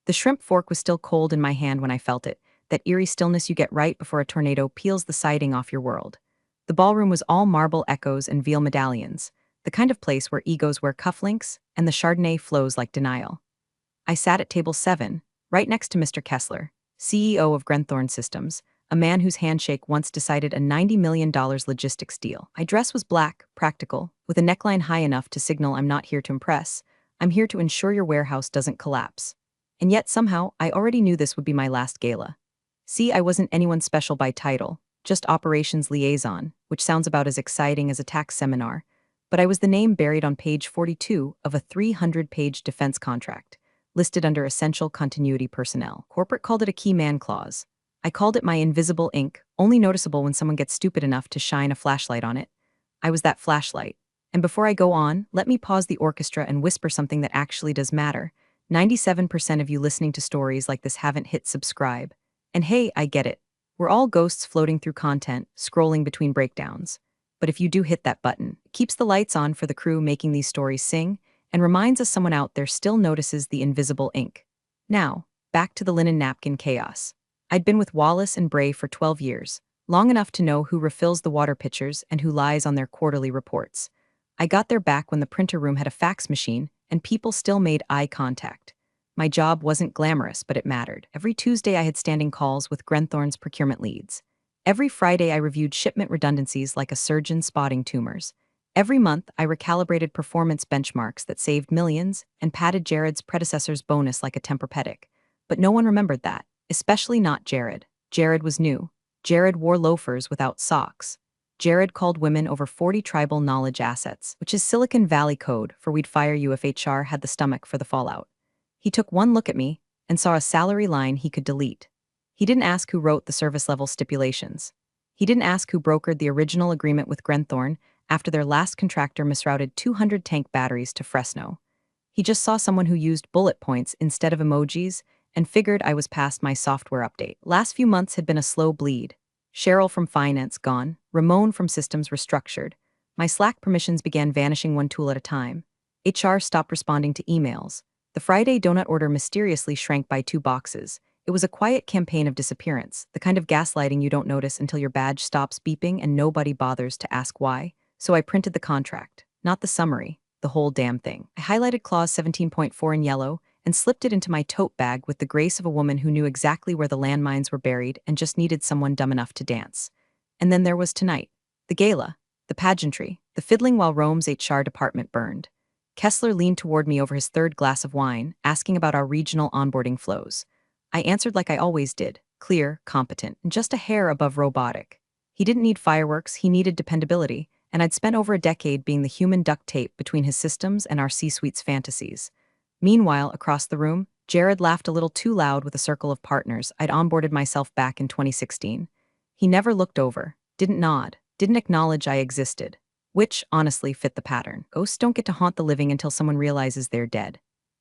The shrimp fork was still cold in my hand when I felt it, that eerie stillness you get right before a tornado peels the siding off your world. The ballroom was all marble echoes and veal medallions, the kind of place where egos wear cufflinks and the Chardonnay flows like denial. I sat at table 7, right next to Mr. Kessler, CEO of Grenthorne Systems, a man whose handshake once decided a $90 million logistics deal. My dress was black, practical, with a neckline high enough to signal I'm not here to impress. I'm here to ensure your warehouse doesn't collapse. And yet somehow, I already knew this would be my last gala. See, I wasn't anyone special by title, just operations liaison, which sounds about as exciting as a tax seminar, but I was the name buried on page 42 of a 300-page defense contract, listed under essential continuity personnel. Corporate called it a key man clause. I called it my invisible ink, only noticeable when someone gets stupid enough to shine a flashlight on it. I was that flashlight. And before I go on, let me pause the orchestra and whisper something that actually does matter. 97% of you listening to stories like this haven't hit subscribe. And hey, I get it. We're all ghosts floating through content, scrolling between breakdowns. But if you do hit that button, it keeps the lights on for the crew making these stories sing, and reminds us someone out there still notices the invisible ink. Now, back to the linen napkin chaos. I'd been with Wallace and Bray for 12 years, long enough to know who refills the water pitchers and who lies on their quarterly reports. I got there back when the printer room had a fax machine and people still made eye contact. My job wasn't glamorous, but it mattered. Every Tuesday I had standing calls with Grenthorne's procurement leads. Every Friday I reviewed shipment redundancies like a surgeon spotting tumors. Every month I recalibrated performance benchmarks that saved millions and patted Jared's predecessor's bonus like a Tempur-Pedic. But no one remembered that, especially not Jared. Jared was new. Jared wore loafers without socks. Jared called women over 40 tribal knowledge assets, which is Silicon Valley code for we'd fire you if HR had the stomach for the fallout. He took one look at me and saw a salary line he could delete. He didn't ask who wrote the service level stipulations. He didn't ask who brokered the original agreement with Grenthorne after their last contractor misrouted 200 tank batteries to Fresno. He just saw someone who used bullet points instead of emojis and figured I was past my software update. Last few months had been a slow bleed. Cheryl from finance gone, Ramon from systems restructured. My Slack permissions began vanishing one tool at a time. HR stopped responding to emails. The Friday donut order mysteriously shrank by 2 boxes. It was a quiet campaign of disappearance, the kind of gaslighting you don't notice until your badge stops beeping and nobody bothers to ask why. So I printed the contract, not the summary, the whole damn thing. I highlighted clause 17.4 in yellow and slipped it into my tote bag with the grace of a woman who knew exactly where the landmines were buried and just needed someone dumb enough to dance. And then there was tonight. The gala, the pageantry, the fiddling while Rome's HR department burned. Kessler leaned toward me over his third glass of wine, asking about our regional onboarding flows. I answered like I always did, clear, competent, and just a hair above robotic. He didn't need fireworks, he needed dependability, and I'd spent over a decade being the human duct tape between his systems and our C-suite's fantasies. Meanwhile, across the room, Jared laughed a little too loud with a circle of partners I'd onboarded myself back in 2016. He never looked over, didn't nod, didn't acknowledge I existed, which, honestly, fit the pattern. Ghosts don't get to haunt the living until someone realizes they're dead.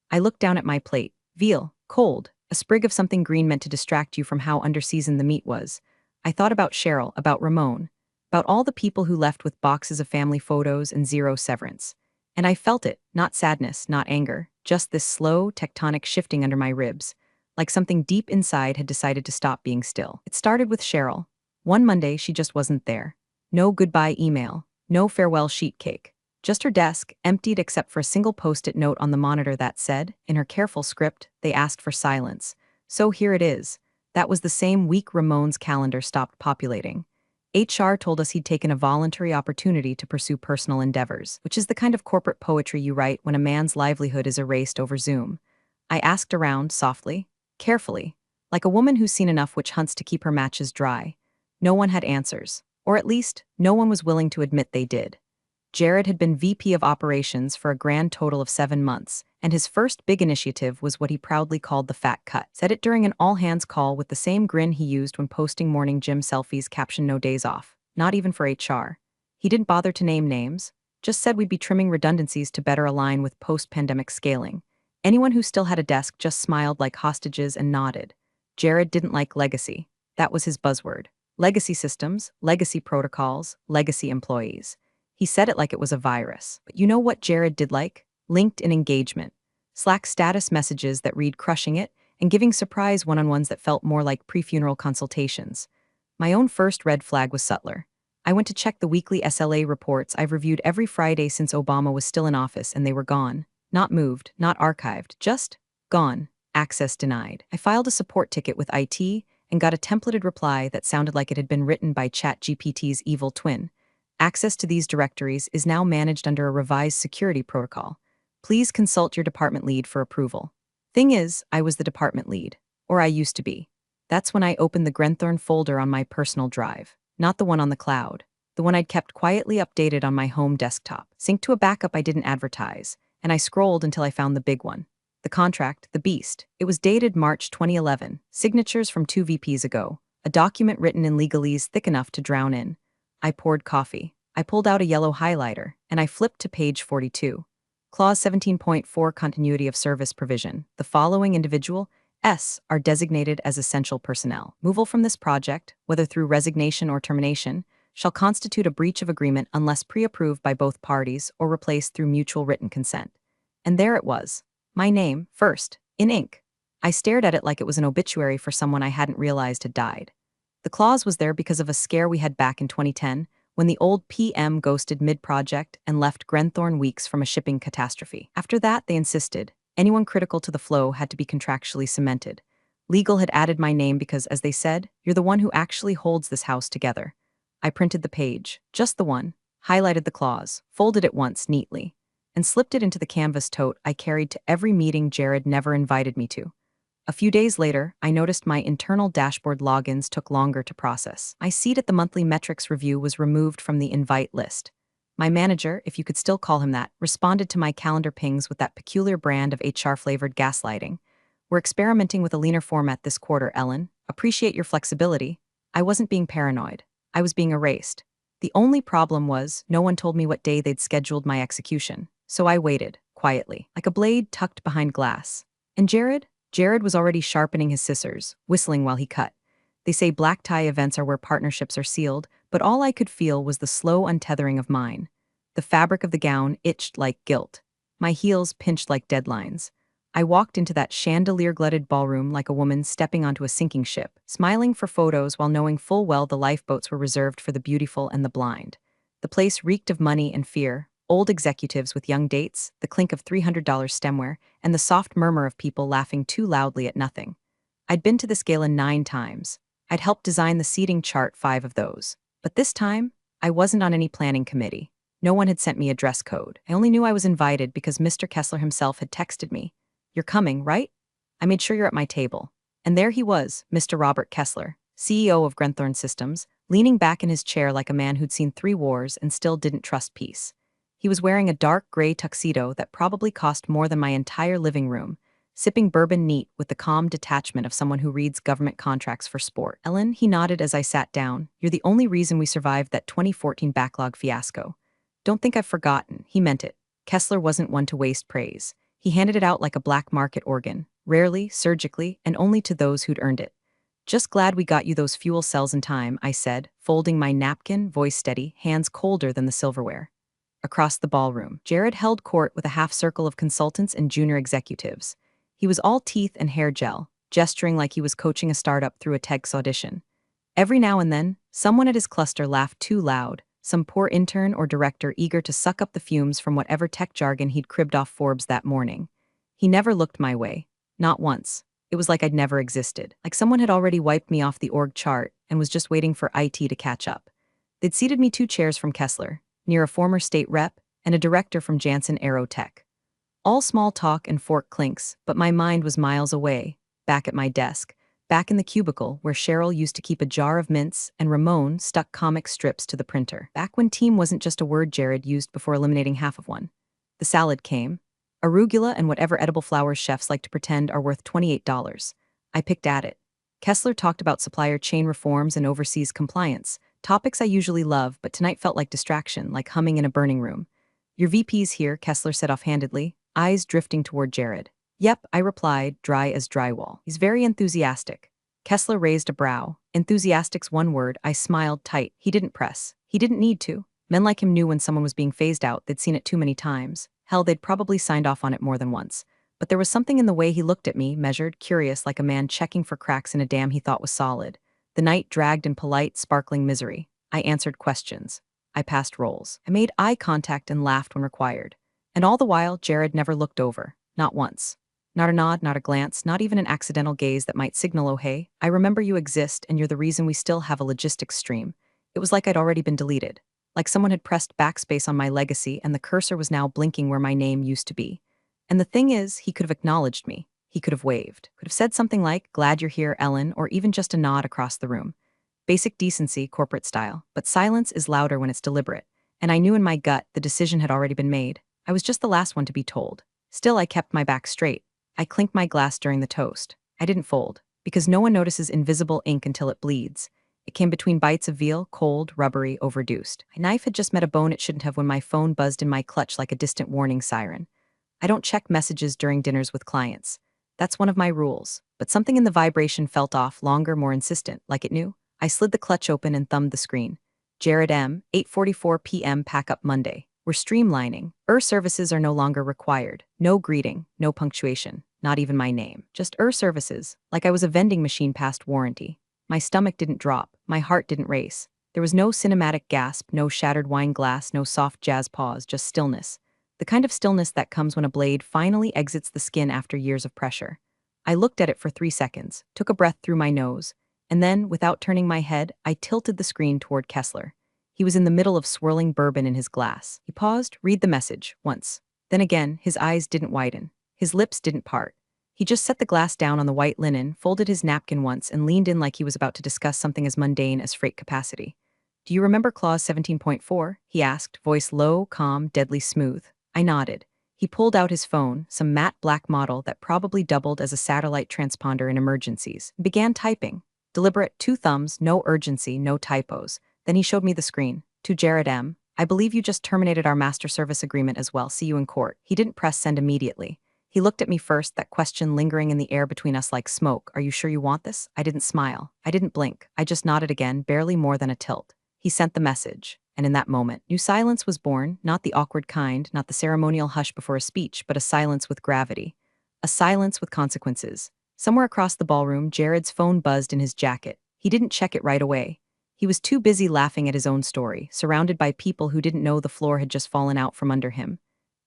I looked down at my plate. Veal, cold, a sprig of something green meant to distract you from how underseasoned the meat was. I thought about Cheryl, about Ramon, about all the people who left with boxes of family photos and zero severance. And I felt it, not sadness, not anger, just this slow, tectonic shifting under my ribs, like something deep inside had decided to stop being still. It started with Cheryl. One Monday, she just wasn't there. No goodbye email, no farewell sheet cake. Just her desk, emptied except for a single post-it note on the monitor that said, in her careful script, they asked for silence. So here it is. That was the same week Ramon's calendar stopped populating. HR told us he'd taken a voluntary opportunity to pursue personal endeavors, which is the kind of corporate poetry you write when a man's livelihood is erased over Zoom. I asked around, softly, carefully, like a woman who's seen enough witch hunts to keep her matches dry. No one had answers, or at least, no one was willing to admit they did. Jared had been VP of Operations for a grand total of 7 months, and his first big initiative was what he proudly called the fat cut. Said it during an all-hands call with the same grin he used when posting morning gym selfies captioned "No days off," not even for HR. He didn't bother to name names, just said we'd be trimming redundancies to better align with post-pandemic scaling. Anyone who still had a desk just smiled like hostages and nodded. Jared didn't like legacy. That was his buzzword. Legacy systems, legacy protocols, legacy employees. He said it like it was a virus. But you know what Jared did like? LinkedIn engagement. Slack status messages that read "crushing it," and giving surprise one-on-ones that felt more like pre-funeral consultations. My own first red flag was subtler. I went to check the weekly SLA reports I've reviewed every Friday since Obama was still in office, and they were gone. Not moved, not archived, just gone. Access denied. I filed a support ticket with IT and got a templated reply that sounded like it had been written by ChatGPT's evil twin. Access to these directories is now managed under a revised security protocol. Please consult your department lead for approval. Thing is, I was the department lead. Or I used to be. That's when I opened the Grenthorne folder on my personal drive. Not the one on the cloud. The one I'd kept quietly updated on my home desktop, synced to a backup I didn't advertise, and I scrolled until I found the big one. The contract, the beast. It was dated March 2011, signatures from 2 VPs ago, a document written in legalese thick enough to drown in. I poured coffee. I pulled out a yellow highlighter, and I flipped to page 42. Clause 17.4 Continuity of Service Provision. The following individual S are designated as essential personnel. Removal from this project, whether through resignation or termination, shall constitute a breach of agreement unless pre-approved by both parties or replaced through mutual written consent. And there it was. My name, first, in ink. I stared at it like it was an obituary for someone I hadn't realized had died. The clause was there because of a scare we had back in 2010, when the old PM ghosted mid-project and left Grenthorne weeks from a shipping catastrophe. After that, they insisted anyone critical to the flow had to be contractually cemented. Legal had added my name because, as they said, you're the one who actually holds this house together. I printed the page, just the one, highlighted the clause, folded it once neatly, and slipped it into the canvas tote I carried to every meeting Jared never invited me to. A few days later, I noticed my internal dashboard logins took longer to process. My seat at the monthly metrics review was removed from the invite list. My manager, if you could still call him that, responded to my calendar pings with that peculiar brand of HR-flavored gaslighting. We're experimenting with a leaner format this quarter, Ellen. Appreciate your flexibility. I wasn't being paranoid. I was being erased. The only problem was, no one told me what day they'd scheduled my execution. So I waited, quietly, like a blade tucked behind glass. And Jared? Jared was already sharpening his scissors, whistling while he cut. They say black tie events are where partnerships are sealed, but all I could feel was the slow untethering of mine. The fabric of the gown itched like guilt. My heels pinched like deadlines. I walked into that chandelier-glutted ballroom like a woman stepping onto a sinking ship, smiling for photos while knowing full well the lifeboats were reserved for the beautiful and the blind. The place reeked of money and fear, old executives with young dates, the clink of $300 stemware, and the soft murmur of people laughing too loudly at nothing. I'd been to this gala 9 times. I'd helped design the seating chart 5 of those. But this time, I wasn't on any planning committee. No one had sent me a dress code. I only knew I was invited because Mr. Kessler himself had texted me. You're coming, right? I made sure you're at my table. And there he was, Mr. Robert Kessler, CEO of Grenthorne Systems, leaning back in his chair like a man who'd seen 3 wars and still didn't trust peace. He was wearing a dark gray tuxedo that probably cost more than my entire living room, sipping bourbon neat with the calm detachment of someone who reads government contracts for sport. Ellen, he nodded as I sat down, you're the only reason we survived that 2014 backlog fiasco. Don't think I've forgotten, he meant it. Kessler wasn't one to waste praise. He handed it out like a black market organ, rarely, surgically, and only to those who'd earned it. Just glad we got you those fuel cells in time, I said, folding my napkin, voice steady, hands colder than the silverware. Across the ballroom, Jared held court with a half-circle of consultants and junior executives. He was all teeth and hair gel, gesturing like he was coaching a startup through a TEDx audition. Every now and then, someone at his cluster laughed too loud, some poor intern or director eager to suck up the fumes from whatever tech jargon he'd cribbed off Forbes that morning. He never looked my way. Not once. It was like I'd never existed, like someone had already wiped me off the org chart and was just waiting for IT to catch up. They'd seated me 2 chairs from Kessler, near a former state rep and a director from Janssen Aerotech. All small talk and fork clinks, but my mind was miles away, back at my desk, back in the cubicle where Cheryl used to keep a jar of mints and Ramon stuck comic strips to the printer. Back when team wasn't just a word Jared used before eliminating half of one. The salad came. Arugula and whatever edible flowers chefs like to pretend are worth $28. I picked at it. Kessler talked about supplier chain reforms and overseas compliance, topics I usually love, but tonight felt like distraction, like humming in a burning room. Your VP's here, Kessler said offhandedly, eyes drifting toward Jared. Yep, I replied, dry as drywall. He's very enthusiastic. Kessler raised a brow. Enthusiastic's one word. I smiled tight. He didn't press. He didn't need to. Men like him knew when someone was being phased out, they'd seen it too many times. Hell, they'd probably signed off on it more than once. but there was something in the way he looked at me, measured, curious, like a man checking for cracks in a dam he thought was solid. The night dragged in polite, sparkling misery. I answered questions. I passed roles. I made eye contact and laughed when required. And all the while, Jared never looked over. Not once. Not a nod, not a glance, not even an accidental gaze that might signal, oh hey, I remember you exist and you're the reason we still have a logistics stream. It was like I'd already been deleted. Like someone had pressed backspace on my legacy and the cursor was now blinking where my name used to be. And the thing is, he could have acknowledged me. He could have waved. Could have said something like, glad you're here, Ellen, or even just a nod across the room. Basic decency, corporate style. But silence is louder when it's deliberate. And I knew in my gut the decision had already been made. I was just the last one to be told. Still, I kept my back straight. I clinked my glass during the toast. I didn't fold, because no one notices invisible ink until it bleeds. It came between bites of veal, cold, rubbery, overdosed. My knife had just met a bone it shouldn't have when my phone buzzed in my clutch like a distant warning siren. I don't check messages during dinners with clients. That's one of my rules. But something in the vibration felt off, longer, more insistent, like it knew. I slid the clutch open and thumbed the screen. Jared M., 8:44 p.m. Pack up Monday. We're streamlining. Services are no longer required. No greeting, no punctuation, not even my name. Just services, like I was a vending machine past warranty. My stomach didn't drop, my heart didn't race. There was no cinematic gasp, no shattered wine glass, no soft jazz pause, just stillness. The kind of stillness that comes when a blade finally exits the skin after years of pressure. I looked at it for 3 seconds, took a breath through my nose, and then, without turning my head, I tilted the screen toward Kessler. He was in the middle of swirling bourbon in his glass. He paused, read the message, once. Then again, his eyes didn't widen. His lips didn't part. He just set the glass down on the white linen, folded his napkin once, and leaned in like he was about to discuss something as mundane as freight capacity. Do you remember Clause 17.4? He asked, voice low, calm, deadly smooth. I nodded. He pulled out his phone, some matte black model that probably doubled as a satellite transponder in emergencies, and began typing. Deliberate, 2 thumbs, no urgency, no typos. Then he showed me the screen. To Jared M., I believe you just terminated our master service agreement as well. See you in court. He didn't press send immediately. He looked at me first, that question lingering in the air between us like smoke. Are you sure you want this? I didn't smile. I didn't blink. I just nodded again, barely more than a tilt. He sent the message. And in that moment, new silence was born, not the awkward kind, not the ceremonial hush before a speech, but a silence with gravity. A silence with consequences. Somewhere across the ballroom, Jared's phone buzzed in his jacket. He didn't check it right away. He was too busy laughing at his own story, surrounded by people who didn't know the floor had just fallen out from under him.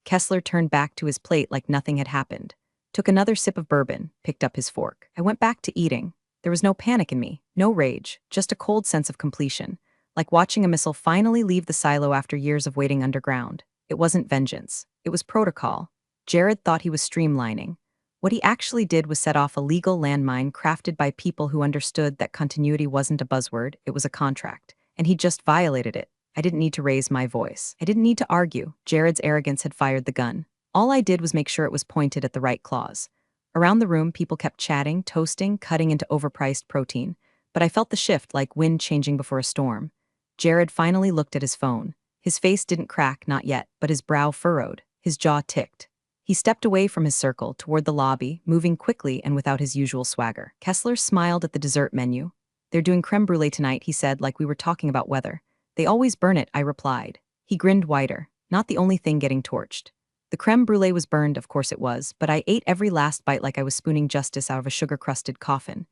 Kessler turned back to his plate like nothing had happened, took another sip of bourbon, picked up his fork. I went back to eating. There was no panic in me, no rage, just a cold sense of completion, like watching a missile finally leave the silo after years of waiting underground. It wasn't vengeance. It was protocol. Jared thought he was streamlining. What he actually did was set off a legal landmine crafted by people who understood that continuity wasn't a buzzword, it was a contract, and he just violated it. I didn't need to raise my voice. I didn't need to argue. Jared's arrogance had fired the gun. All I did was make sure it was pointed at the right clause. Around the room, people kept chatting, toasting, cutting into overpriced protein, but I felt the shift like wind changing before a storm. Jared finally looked at his phone. His face didn't crack, not yet, but his brow furrowed. His jaw ticked. He stepped away from his circle toward the lobby, moving quickly and without his usual swagger. Kessler smiled at the dessert menu. They're doing creme brulee tonight, he said, like we were talking about weather. They always burn it, I replied. He grinned wider. Not the only thing getting torched. The creme brulee was burned, of course it was, but I ate every last bite like I was spooning justice out of a sugar-crusted coffin.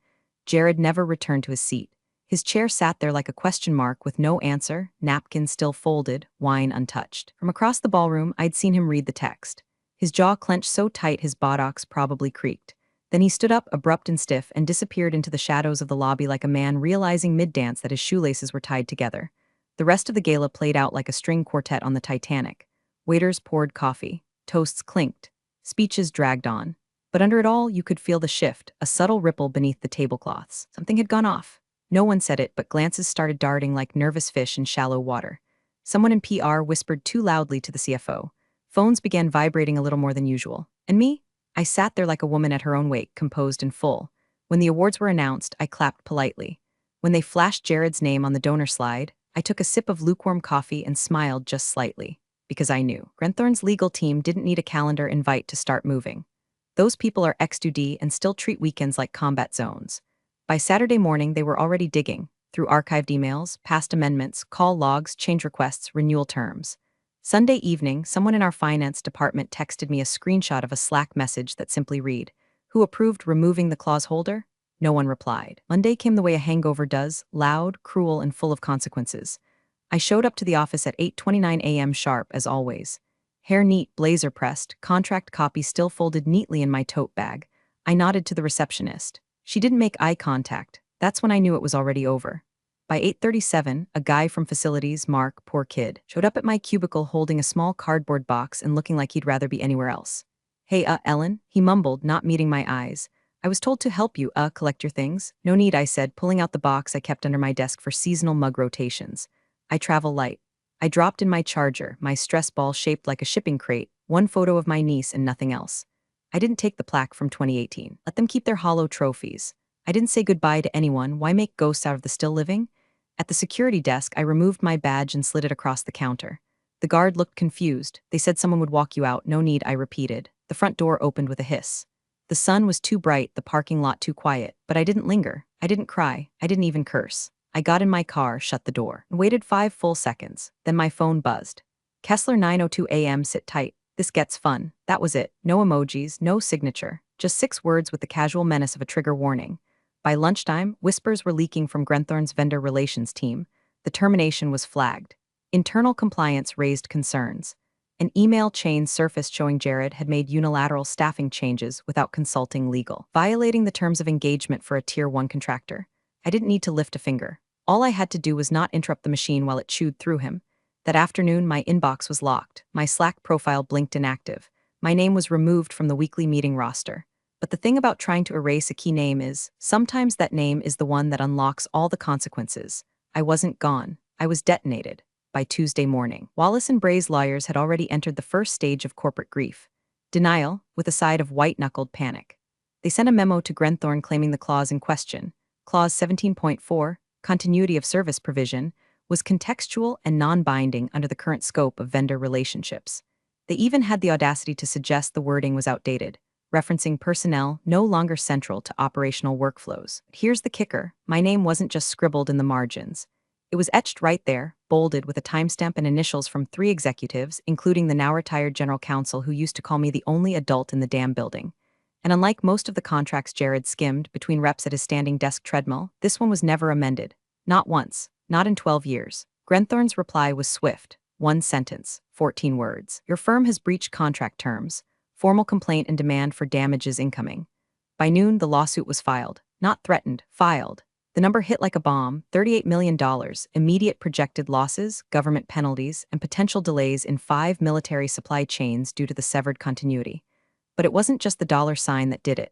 Jared never returned to his seat. His chair sat there like a question mark with no answer, napkin still folded, wine untouched. From across the ballroom, I'd seen him read the text. His jaw clenched so tight his buttocks probably creaked. Then he stood up, abrupt and stiff, and disappeared into the shadows of the lobby like a man realizing mid-dance that his shoelaces were tied together. The rest of the gala played out like a string quartet on the Titanic. Waiters poured coffee. Toasts clinked. Speeches dragged on. But under it all, you could feel the shift, a subtle ripple beneath the tablecloths. Something had gone off. No one said it, but glances started darting like nervous fish in shallow water. Someone in PR whispered too loudly to the CFO. Phones began vibrating a little more than usual. And me? I sat there like a woman at her own wake, composed and full. When the awards were announced, I clapped politely. When they flashed Jared's name on the donor slide, I took a sip of lukewarm coffee and smiled just slightly. Because I knew. Grenthorne's legal team didn't need a calendar invite to start moving. Those people are ex-duty and still treat weekends like combat zones. By Saturday morning, they were already digging, through archived emails, past amendments, call logs, change requests, renewal terms. Sunday evening, someone in our finance department texted me a screenshot of a Slack message that simply read, "Who approved removing the clause holder?" No one replied. Monday came the way a hangover does, loud, cruel, and full of consequences. I showed up to the office at 8:29 a.m. sharp, as always. Hair neat, blazer pressed, contract copy still folded neatly in my tote bag. I nodded to the receptionist. She didn't make eye contact. That's when I knew it was already over. By 8:37, a guy from facilities, Mark, poor kid, showed up at my cubicle holding a small cardboard box and looking like he'd rather be anywhere else. "Hey, Ellen," he mumbled, not meeting my eyes. "I was told to help you, collect your things." "No need," I said, pulling out the box I kept under my desk for seasonal mug rotations. "I travel light." I dropped in my charger, my stress ball shaped like a shipping crate, one photo of my niece and nothing else. I didn't take the plaque from 2018. Let them keep their hollow trophies. I didn't say goodbye to anyone. Why make ghosts out of the still living? At the security desk, I removed my badge and slid it across the counter. The guard looked confused. "They said someone would walk you out." "No need," I repeated. The front door opened with a hiss. The sun was too bright, the parking lot too quiet, but I didn't linger. I didn't cry. I didn't even curse. I got in my car, shut the door, and waited 5 full seconds. Then my phone buzzed. "Kessler, 9:02 a.m. Sit tight. This gets fun." That was it. No emojis, no signature. Just 6 words with the casual menace of a trigger warning. By lunchtime, whispers were leaking from Grenthorne's vendor relations team. The termination was flagged. Internal compliance raised concerns. An email chain surfaced showing Jared had made unilateral staffing changes without consulting legal, violating the terms of engagement for a Tier 1 contractor. I didn't need to lift a finger. All I had to do was not interrupt the machine while it chewed through him. That afternoon, my inbox was locked. My Slack profile blinked inactive. My name was removed from the weekly meeting roster. But the thing about trying to erase a key name is, sometimes that name is the one that unlocks all the consequences. I wasn't gone. I was detonated. By Tuesday morning, Wallace and Bray's lawyers had already entered the first stage of corporate grief. Denial, with a side of white-knuckled panic. They sent a memo to Grenthorne claiming the clause in question, Clause 17.4, continuity of service provision, was contextual and non-binding under the current scope of vendor relationships. They even had the audacity to suggest the wording was outdated, referencing personnel no longer central to operational workflows. Here's the kicker: my name wasn't just scribbled in the margins. It was etched right there, bolded with a timestamp and initials from 3 executives, including the now-retired general counsel who used to call me the only adult in the damn building. And unlike most of the contracts Jared skimmed between reps at his standing desk treadmill, this one was never amended. Not once. Not in 12 years. Grenthorne's reply was swift. 1 sentence, 14 words. "Your firm has breached contract terms. Formal complaint and demand for damages incoming." By noon, the lawsuit was filed. Not threatened, filed. The number hit like a bomb: $38 million, immediate projected losses, government penalties, and potential delays in 5 military supply chains due to the severed continuity. But it wasn't just the dollar sign that did it.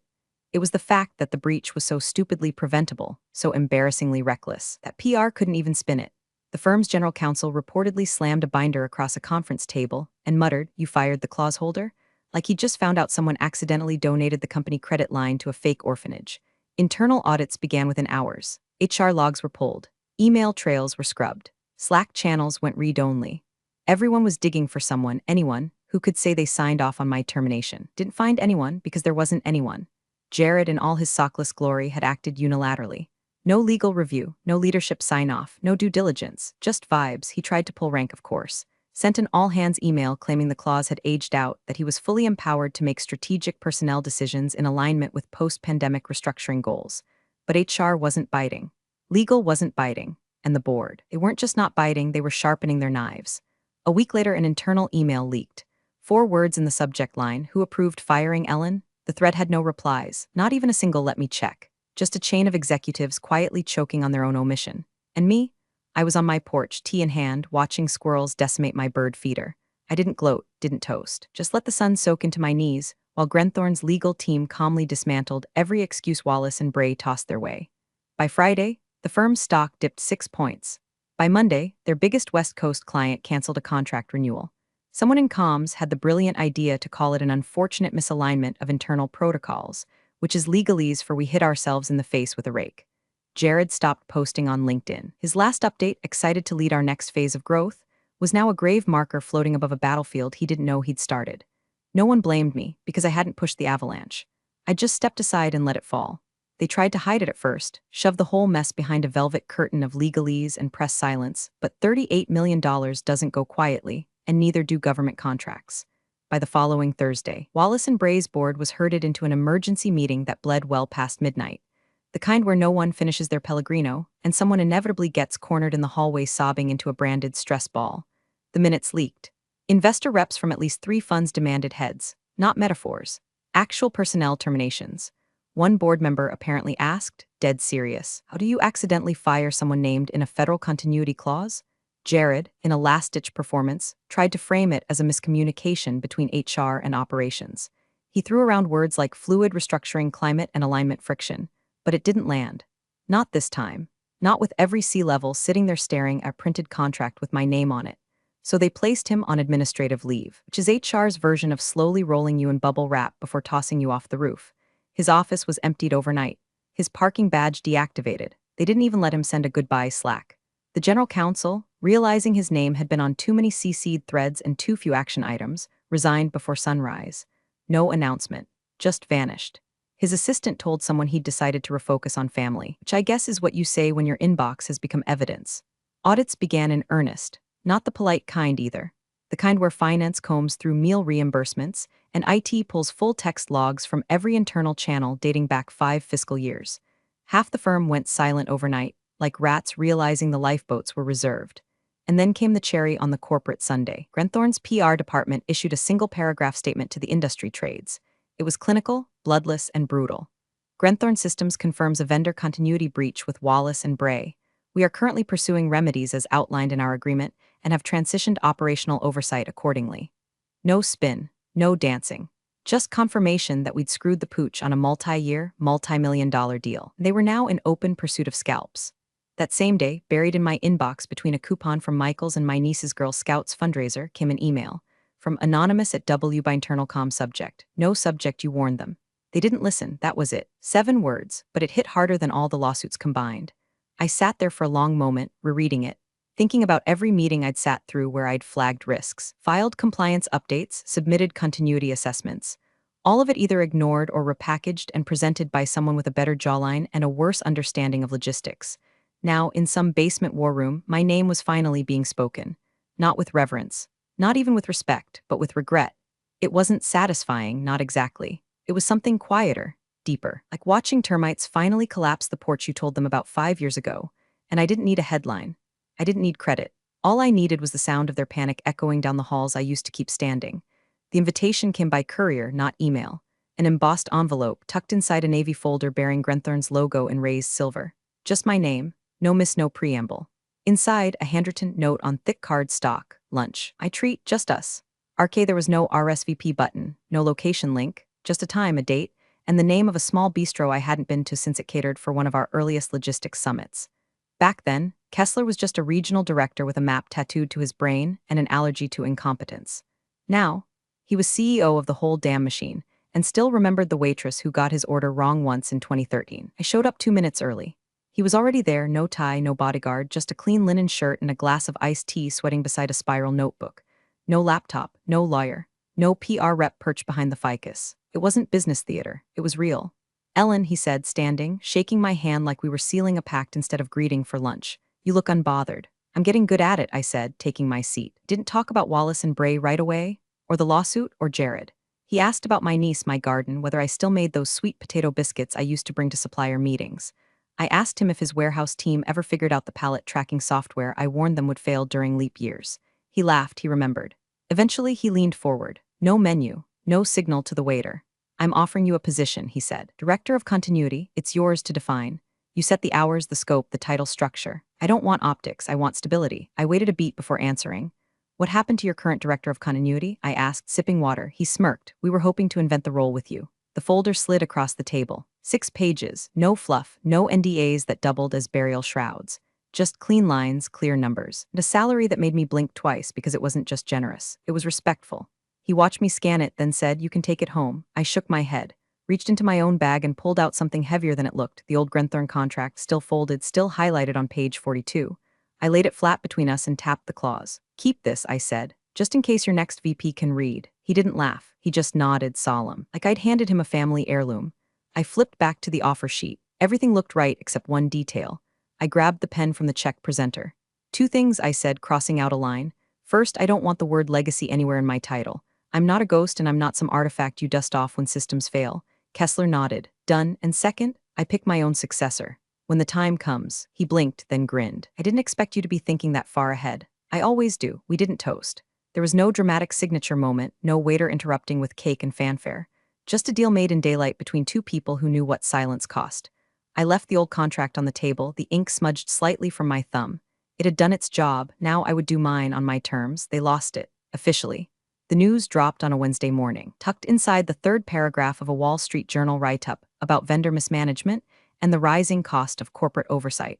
It was the fact that the breach was so stupidly preventable, so embarrassingly reckless, that PR couldn't even spin it. The firm's general counsel reportedly slammed a binder across a conference table and muttered, "You fired the clause holder?" Like he'd just found out someone accidentally donated the company credit line to a fake orphanage. Internal audits began within hours. HR logs were pulled. Email trails were scrubbed. Slack channels went read-only. Everyone was digging for someone, anyone, who could say they signed off on my termination. Didn't find anyone because there wasn't anyone. Jared, in all his sockless glory, had acted unilaterally. No legal review, no leadership sign-off, no due diligence, just vibes. He tried to pull rank, of course. Sent an all-hands email claiming the clause had aged out, that he was fully empowered to make strategic personnel decisions in alignment with post-pandemic restructuring goals. But HR wasn't biting. Legal wasn't biting. And the board. They weren't just not biting, they were sharpening their knives. A week later, an internal email leaked. 4 words in the subject line: "Who approved firing Ellen?" The thread had no replies, not even a single "let me check." Just a chain of executives quietly choking on their own omission. And me? I was on my porch, tea in hand, watching squirrels decimate my bird feeder. I didn't gloat, didn't toast, just let the sun soak into my knees, while Grenthorne's legal team calmly dismantled every excuse Wallace and Bray tossed their way. By Friday, the firm's stock dipped 6 points. By Monday, their biggest West Coast client canceled a contract renewal. Someone in comms had the brilliant idea to call it an unfortunate misalignment of internal protocols, which is legalese for we hit ourselves in the face with a rake. Jared stopped posting on LinkedIn. His last update, excited to lead our next phase of growth, was now a grave marker floating above a battlefield he didn't know he'd started. No one blamed me, because I hadn't pushed the avalanche. I just stepped aside and let it fall. They tried to hide it at first, shoved the whole mess behind a velvet curtain of legalese and press silence, but $38 million doesn't go quietly, and neither do government contracts. By the following Thursday, Wallace and Bray's board was herded into an emergency meeting that bled well past midnight. The kind where no one finishes their Pellegrino, and someone inevitably gets cornered in the hallway sobbing into a branded stress ball. The minutes leaked. Investor reps from at least 3 funds demanded heads, not metaphors, actual personnel terminations. One board member apparently asked, dead serious, "How do you accidentally fire someone named in a federal continuity clause?" Jared, in a last-ditch performance, tried to frame it as a miscommunication between HR and operations. He threw around words like fluid restructuring, climate, and alignment friction, but it didn't land. Not this time. Not with every C-level sitting there staring at a printed contract with my name on it. So they placed him on administrative leave, which is HR's version of slowly rolling you in bubble wrap before tossing you off the roof. His office was emptied overnight. His parking badge deactivated. They didn't even let him send a goodbye Slack. The general counsel, realizing his name had been on too many CC'd threads and too few action items, resigned before sunrise. No announcement. Just vanished. His assistant told someone he'd decided to refocus on family, which I guess is what you say when your inbox has become evidence. Audits began in earnest. Not the polite kind either. The kind where finance combs through meal reimbursements and IT pulls full text logs from every internal channel dating back 5 fiscal years. Half the firm went silent overnight, like rats realizing the lifeboats were reserved. And then came the cherry on the corporate sundae. Grenthorne's PR department issued a single-paragraph statement to the industry trades. It was clinical, bloodless, and brutal. Grenthorne Systems confirms a vendor continuity breach with Wallace and Bray. We are currently pursuing remedies as outlined in our agreement and have transitioned operational oversight accordingly. No spin, no dancing. Just confirmation that we'd screwed the pooch on a multi-year, multi-million-dollar deal. They were now in open pursuit of scalps. That same day, buried in my inbox between a coupon from Michael's and my niece's Girl Scouts fundraiser, came an email from Anonymous at W by internal com subject. No subject, you warned them. They didn't listen, that was it. 7 words, but it hit harder than all the lawsuits combined. I sat there for a long moment, rereading it, thinking about every meeting I'd sat through where I'd flagged risks, filed compliance updates, submitted continuity assessments. All of it either ignored or repackaged and presented by someone with a better jawline and a worse understanding of logistics. Now, in some basement war room, my name was finally being spoken. Not with reverence. Not even with respect, but with regret. It wasn't satisfying, not exactly. It was something quieter, deeper, like watching termites finally collapse the porch you told them about 5 years ago. And I didn't need a headline. I didn't need credit. All I needed was the sound of their panic echoing down the halls I used to keep standing. The invitation came by courier, not email. An embossed envelope tucked inside a navy folder bearing Grenthorne's logo in raised silver. Just my name. No miss, no preamble. Inside, a handwritten note on thick card stock. Lunch. I treat, just us. RK, there was no RSVP button, no location link, just a time, a date, and the name of a small bistro I hadn't been to since it catered for one of our earliest logistics summits. Back then, Kessler was just a regional director with a map tattooed to his brain and an allergy to incompetence. Now, he was CEO of the whole damn machine, and still remembered the waitress who got his order wrong once in 2013. I showed up 2 minutes early. He was already there, no tie, no bodyguard, just a clean linen shirt and a glass of iced tea sweating beside a spiral notebook. No laptop, no lawyer, no PR rep perched behind the ficus. It wasn't business theater, it was real. "Ellen," he said, standing, shaking my hand like we were sealing a pact instead of greeting for lunch. "You look unbothered." "I'm getting good at it," I said, taking my seat. Didn't talk about Wallace and Bray right away, or the lawsuit, or Jared. He asked about my niece, my garden, whether I still made those sweet potato biscuits I used to bring to supplier meetings. I asked him if his warehouse team ever figured out the pallet tracking software I warned them would fail during leap years. He laughed, he remembered. Eventually, he leaned forward. No menu, no signal to the waiter. "I'm offering you a position," he said. "Director of Continuity, it's yours to define. You set the hours, the scope, the title structure. I don't want optics, I want stability." I waited a beat before answering. "What happened to your current Director of Continuity?" I asked, sipping water. He smirked. "We were hoping to invent the role with you." The folder slid across the table. 6 pages, no fluff, no NDAs that doubled as burial shrouds. Just clean lines, clear numbers, and a salary that made me blink twice because it wasn't just generous, it was respectful. He watched me scan it, then said, "You can take it home." I shook my head, reached into my own bag and pulled out something heavier than it looked, the old Grenthorne contract, still folded, still highlighted on page 42. I laid it flat between us and tapped the clause. "Keep this," I said, "just in case your next VP can read." He didn't laugh, he just nodded solemn, like I'd handed him a family heirloom. I flipped back to the offer sheet. Everything looked right except one detail. I grabbed the pen from the check presenter. 2 things, I said, crossing out a line. First, I don't want the word legacy anywhere in my title. I'm not a ghost and I'm not some artifact you dust off when systems fail. Kessler nodded. Done. And second, I pick my own successor. When the time comes, he blinked, then grinned. I didn't expect you to be thinking that far ahead. I always do. We didn't toast. There was no dramatic signature moment, no waiter interrupting with cake and fanfare. Just a deal made in daylight between two people who knew what silence cost. I left the old contract on the table, the ink smudged slightly from my thumb. It had done its job, now I would do mine on my terms. They lost it, officially. The news dropped on a Wednesday morning, tucked inside the third paragraph of a Wall Street Journal write-up about vendor mismanagement and the rising cost of corporate oversight.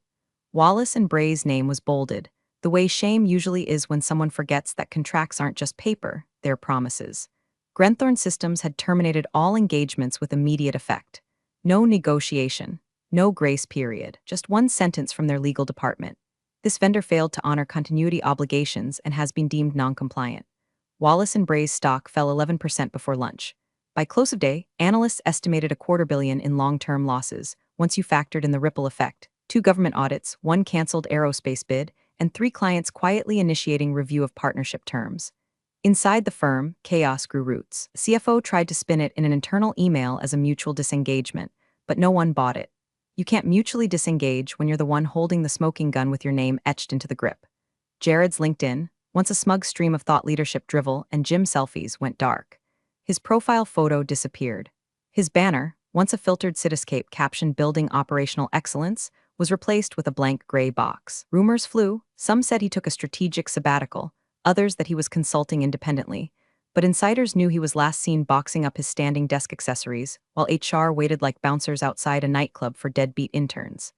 Wallace and Bray's name was bolded, the way shame usually is when someone forgets that contracts aren't just paper, they're promises. Grenthorne Systems had terminated all engagements with immediate effect. No negotiation, no grace period, just one sentence from their legal department. This vendor failed to honor continuity obligations and has been deemed non-compliant. Wallace and Bray's stock fell 11% before lunch. By close of day, analysts estimated $250 million in long-term losses, once you factored in the ripple effect. 2 government audits, 1 canceled aerospace bid, and 3 clients quietly initiating review of partnership terms. Inside the firm, chaos grew roots. The CFO tried to spin it in an internal email as a mutual disengagement, but no one bought it. You can't mutually disengage when you're the one holding the smoking gun with your name etched into the grip. Jared's LinkedIn, once a smug stream of thought leadership drivel and gym selfies, went dark. His profile photo disappeared. His banner, once a filtered cityscape captioned Building Operational Excellence, was replaced with a blank gray box. Rumors flew. Some said he took a strategic sabbatical, others that he was consulting independently. But insiders knew he was last seen boxing up his standing desk accessories, while HR waited like bouncers outside a nightclub for deadbeat interns.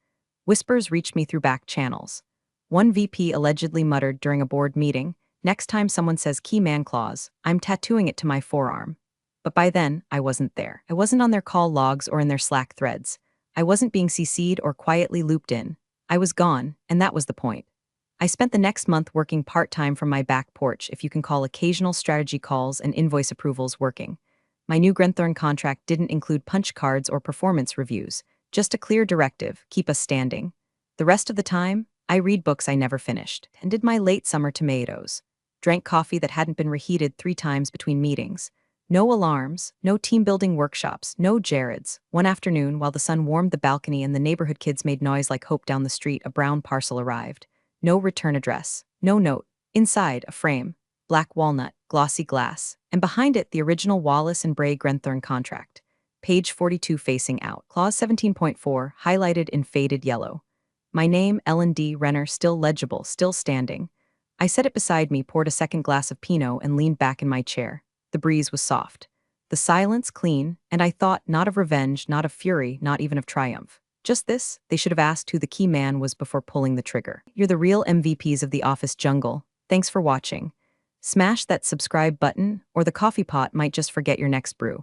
Whispers reached me through back channels. One VP allegedly muttered during a board meeting, "Next time someone says key man clause, I'm tattooing it to my forearm." But by then, I wasn't there. I wasn't on their call logs or in their Slack threads. I wasn't being CC'd or quietly looped in. I was gone, and that was the point. I spent the next month working part-time from my back porch, if you can call occasional strategy calls and invoice approvals working. My new Grenthorne contract didn't include punch cards or performance reviews, just a clear directive: keep us standing. The rest of the time, I read books I never finished, tended my late summer tomatoes, drank coffee that hadn't been reheated 3 times between meetings. No alarms, no team-building workshops, no Jareds. One afternoon, while the sun warmed the balcony and the neighborhood kids made noise like hope down the street, a brown parcel arrived. No return address, no note. Inside, a frame, black walnut, glossy glass, and behind it the original Wallace and Bray Grenthorne contract. Page 42 facing out, clause 17.4, highlighted in faded yellow. My name, Ellen D. Renner, still legible, still standing. I set it beside me, poured a second glass of Pinot, and leaned back in my chair. The breeze was soft. The silence clean, and I thought not of revenge, not of fury, not even of triumph. Just this: they should have asked who the key man was before pulling the trigger. You're the real MVPs of the office jungle. Thanks for watching. Smash that subscribe button, or the coffee pot might just forget your next brew.